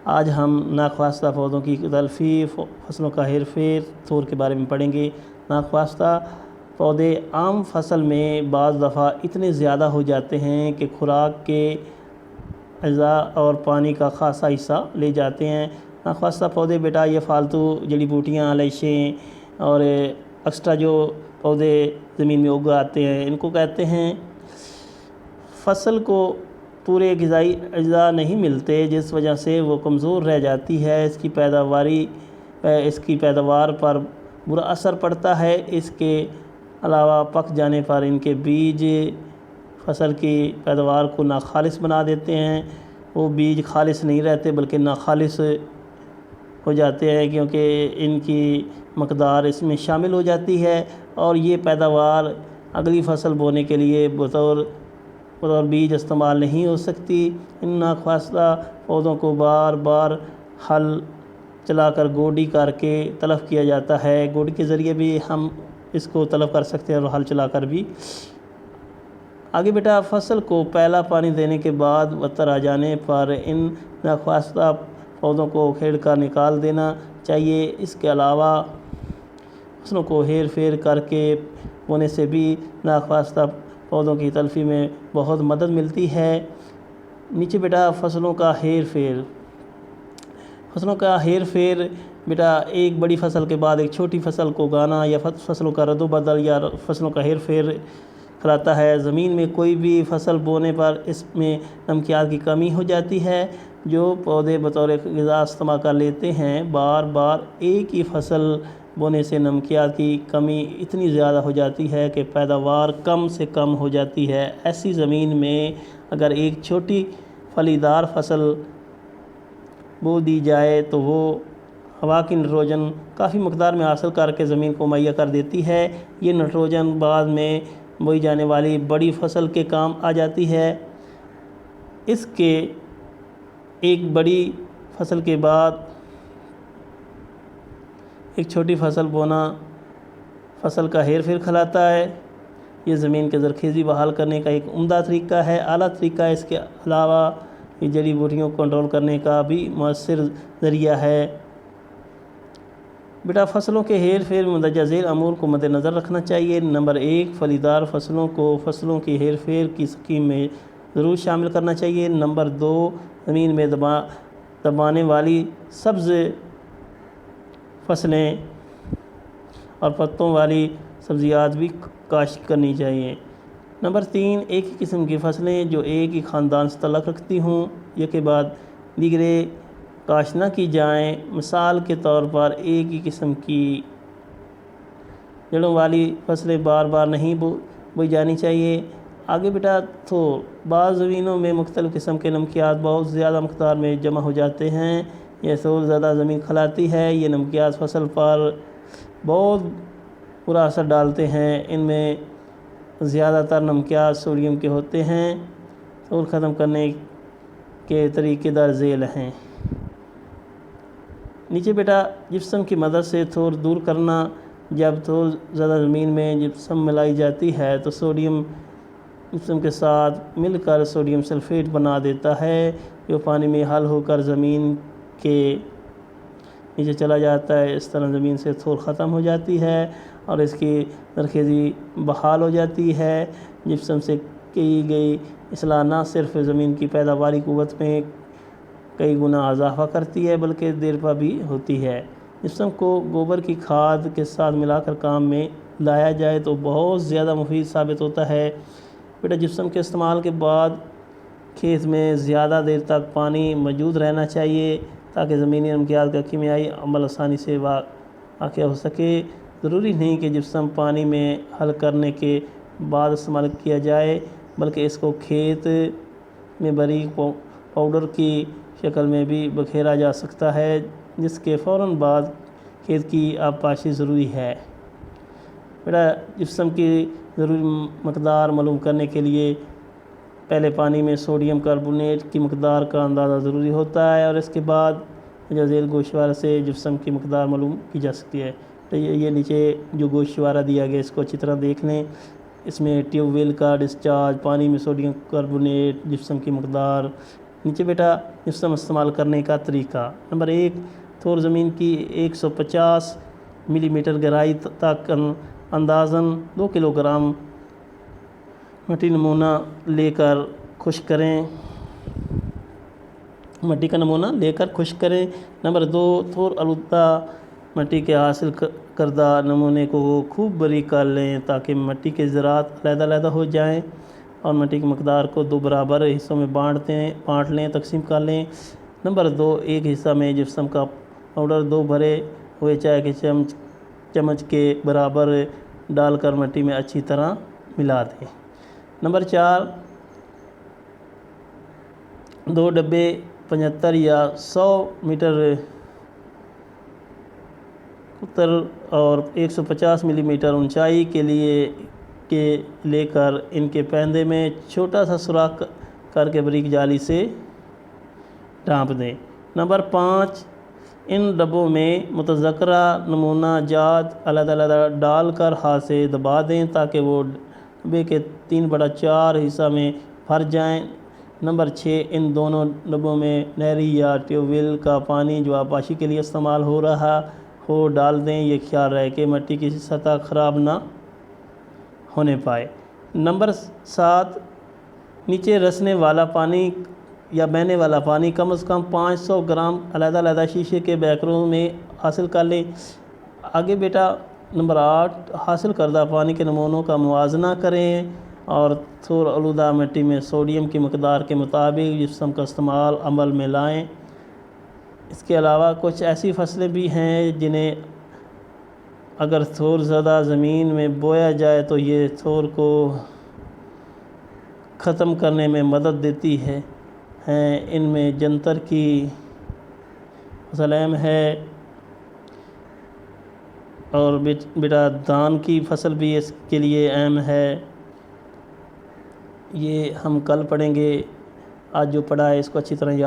آج ہم ناخواستہ پودوں کی تلفی، فصلوں کا ہیر پھیر، تھور کے بارے میں پڑھیں گے۔ ناخواستہ پودے عام فصل میں بعض دفعہ اتنے زیادہ ہو جاتے ہیں کہ خوراک کے اجزاء اور پانی کا خاصا حصہ لے جاتے ہیں۔ ناخواستہ پودے بیٹا یہ فالتو جڑی بوٹیاں، لیشیں اور ایکسٹرا جو پودے زمین میں اگاتے ہیں ان کو کہتے ہیں۔ فصل کو پورے غذائی اجزاء نہیں ملتے، جس وجہ سے وہ کمزور رہ جاتی ہے۔ اس کی پیداوار پر برا اثر پڑتا ہے۔ اس کے علاوہ پک جانے پر ان کے بیج فصل کی پیداوار کو ناخالص بنا دیتے ہیں۔ وہ بیج خالص نہیں رہتے بلکہ ناخالص ہو جاتے ہیں، کیونکہ ان کی مقدار اس میں شامل ہو جاتی ہے اور یہ پیداوار اگلی فصل بونے کے لیے بطور بیج استعمال نہیں ہو سکتی۔ ان ناخواستہ پودوں کو بار بار ہل چلا کر گوڈی کر کے تلف کیا جاتا ہے۔ گوڈی کے ذریعے بھی ہم اس کو تلف کر سکتے ہیں اور ہل چلا کر بھی۔ آگے بیٹا فصل کو پہلا پانی دینے کے بعد وتر آ جانے پر ان ناخواستہ پودوں کو کھیڑ کر نکال دینا چاہیے۔ اس کے علاوہ فصلوں کو ہیر پھیر کر کے بونے سے بھی ناخواستہ پودوں کی تلفی میں بہت مدد ملتی ہے۔ نیچے بیٹا فصلوں کا ہیر پھیر۔ فصلوں کا ہیر پھیر بیٹا ایک بڑی فصل کے بعد ایک چھوٹی فصل کو اگانا یا فصلوں کا رد و بدل یا فصلوں کا ہیر پھیر کراتا ہے۔ زمین میں کوئی بھی فصل بونے پر اس میں نمکیات کی کمی ہو جاتی ہے جو پودے بطور غذا استعمال کر لیتے ہیں۔ بار بار ایک ہی فصل بونے سے نمکیات کی کمی اتنی زیادہ ہو جاتی ہے کہ پیداوار کم سے کم ہو جاتی ہے۔ ایسی زمین میں اگر ایک چھوٹی پھلی دار فصل بو دی جائے تو وہ ہوا کی نائٹروجن کافی مقدار میں حاصل کر کے زمین کو مہیا کر دیتی ہے۔ یہ نائٹروجن بعد میں بوئی جانے والی بڑی فصل کے کام آ جاتی ہے۔ اس کے ایک بڑی فصل کے بعد ایک چھوٹی فصل بونا فصل کا ہیر پھیر کھلاتا ہے۔ یہ زمین کے زرخیزی بحال کرنے کا ایک عمدہ طریقہ ہے، اعلیٰ طریقہ ہے۔ اس کے علاوہ یہ جڑی بوٹیوں کو کنٹرول کرنے کا بھی مؤثر ذریعہ ہے۔ بیٹا فصلوں کے ہیر پھیر میں مندرجہ ذیل امور کو مد نظر رکھنا چاہیے۔ نمبر 1، پھلی دار فصلوں کو فصلوں کی ہیر پھیر کی اسکیم میں ضرور شامل کرنا چاہیے۔ نمبر 2، زمین میں دبانے والی سبز فصلیں اور پتوں والی سبزیات بھی کاشت کرنی چاہیے۔ نمبر 3، ایک ہی قسم کی فصلیں جو ایک ہی خاندان سے تعلق رکھتی ہوں یہ کے بعد دیگرے کاشت نہ کی جائیں۔ مثال کے طور پر ایک ہی قسم کی جڑوں والی فصلیں بار بار نہیں بوئی جانی چاہیے۔ آگے بیٹا تھور۔ بعض زمینوں میں مختلف قسم کے نمکیات بہت زیادہ مقدار میں جمع ہو جاتے ہیں۔ یہ تھور زیادہ زمین کھلاتی ہے۔ یہ نمکیات فصل پر بہت برا اثر ڈالتے ہیں۔ ان میں زیادہ تر نمکیات سوڈیم کے ہوتے ہیں۔ تھور ختم کرنے کے طریقے در ذیل ہیں۔ نیچے بیٹا جپسم کی مدد سے تھور دور کرنا۔ جب تھور زیادہ زمین میں جپسم ملائی جاتی ہے تو سوڈیم جپسم کے ساتھ مل کر سوڈیم سلفیٹ بنا دیتا ہے جو پانی میں حل ہو کر زمین کے نیچے چلا جاتا ہے۔ اس طرح زمین سے تھور ختم ہو جاتی ہے اور اس کی زرخیزی بحال ہو جاتی ہے۔ جپسم سے کی گئی اصلاح نہ صرف زمین کی پیداواری قوت میں کئی گنا اضافہ کرتی ہے بلکہ دیرپا بھی ہوتی ہے۔ جپسم کو گوبر کی کھاد کے ساتھ ملا کر کام میں لایا جائے تو بہت زیادہ مفید ثابت ہوتا ہے۔ بیٹا جپسم کے استعمال کے بعد کھیت میں زیادہ دیر تک پانی موجود رہنا چاہیے تاکہ زمینی نمکیات کا کیمیائی عمل آسانی سے واقع ہو سکے۔ ضروری نہیں کہ جپسم پانی میں حل کرنے کے بعد استعمال کیا جائے بلکہ اس کو کھیت میں باریک پاؤڈر کی شکل میں بھی بکھیرا جا سکتا ہے جس کے فوراً بعد کھیت کی آب پاشی ضروری ہے۔ بیٹا جپسم کی ضروری مقدار معلوم کرنے کے لیے پہلے پانی میں سوڈیم کاربونیٹ کی مقدار کا اندازہ ضروری ہوتا ہے اور اس کے بعد ذیل گوشوارہ سے جپسم کی مقدار معلوم کی جا سکتی ہے۔ تو یہ نیچے جو گوشوارہ دیا گیا اس کو اچھی طرح دیکھ لیں۔ اس میں ٹیوب ویل کا ڈسچارج، پانی میں سوڈیم کاربونیٹ، جپسم کی مقدار، نیچے بیٹا جپسم استعمال کرنے کا طریقہ۔ نمبر 1، تھور زمین کی 150 ملی میٹر گہرائی تک اندازاً 2 کلو گرام مٹی نمونہ لے کر خشک کریں۔ مٹی کا نمونہ لے کر خشک کریں۔ نمبر 2، تھور آلودہ مٹی کے حاصل کردہ نمونے کو خوب باریک کر لیں تاکہ مٹی کے ذرات علیحدہ علیحدہ ہو جائیں، اور مٹی کی مقدار کو 2 برابر حصوں میں بانٹ لیں، تقسیم کر لیں۔ نمبر 2، ایک حصہ میں جپسم کا پاؤڈر 2 بھرے ہوئے چائے کے چمچ کے برابر ڈال کر مٹی میں اچھی طرح ملا دیں۔ نمبر 4، 2 ڈبے 75 یا 100 میٹر قطر اور 150 ملی میٹر اونچائی کے لے کر ان کے پیندے میں چھوٹا سا سوراخ کر کے باریک جالی سے ڈھانپ دیں۔ نمبر 5، ان ڈبوں میں متذکرہ نمونہ جات علیحدہ علیحدہ ڈال کر ہاتھ سے دبا دیں تاکہ وہ ڈبے کے 3/4 حصہ میں بھر جائیں۔ نمبر 6، ان دونوں ڈبوں میں نہری یا ٹیوب ویل کا پانی جو آبپاشی کے لیے استعمال ہو رہا ہو ڈال دیں، یہ خیال رہے کہ مٹی کی سطح خراب نہ ہونے پائے۔ نمبر 7، نیچے رسنے والا پانی یا بہنے والا پانی کم از کم 500 گرام علیحدہ علیحدہ شیشے کے بیکروں میں حاصل کر لیں۔ آگے بیٹا نمبر 8، حاصل کردہ پانی کے نمونوں کا موازنہ کریں اور تھور آلودہ مٹی میں سوڈیم کی مقدار کے مطابق جپسم کا استعمال عمل میں لائیں۔ اس کے علاوہ کچھ ایسی فصلیں بھی ہیں جنہیں اگر تھور زدہ زمین میں بویا جائے تو یہ تھور کو ختم کرنے میں مدد دیتی ہیں۔ ان میں جنتر کی فصل اہم ہے، اور بیٹا دھان کی فصل بھی اس کے لیے اہم ہے۔ یہ ہم کل پڑھیں گے، آج جو پڑھا ہے اس کو اچھی طرح یاد